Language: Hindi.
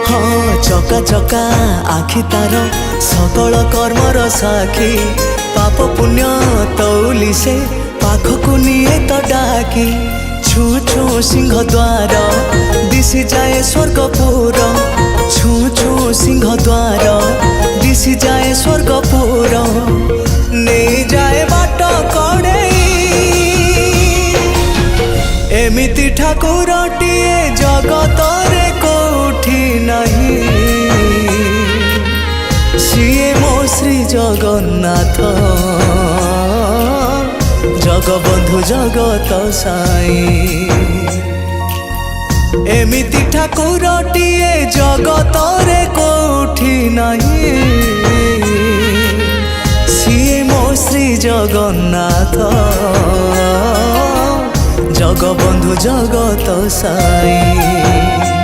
हाँ चका चका आखि तार सकल कर्मर साखी पाप पुण्य तौली से पाखकु निये तो डाकी छू छू सिंह द्वार दिशि जाए स्वर्गपुर छू छू सिंह द्वार दिशि जाए स्वर्गपुर नहीं जाए बाट कड़े एमिति ठाकुरटिए जगतरे कोठी नहीं सिए मो श्री जगन्नाथ जगबंधु जगत साई एमिति ठाकुरटिए जगतरे कोठी नहीं सिए मो श्री जगन्नाथ जगबंधु जगत साई।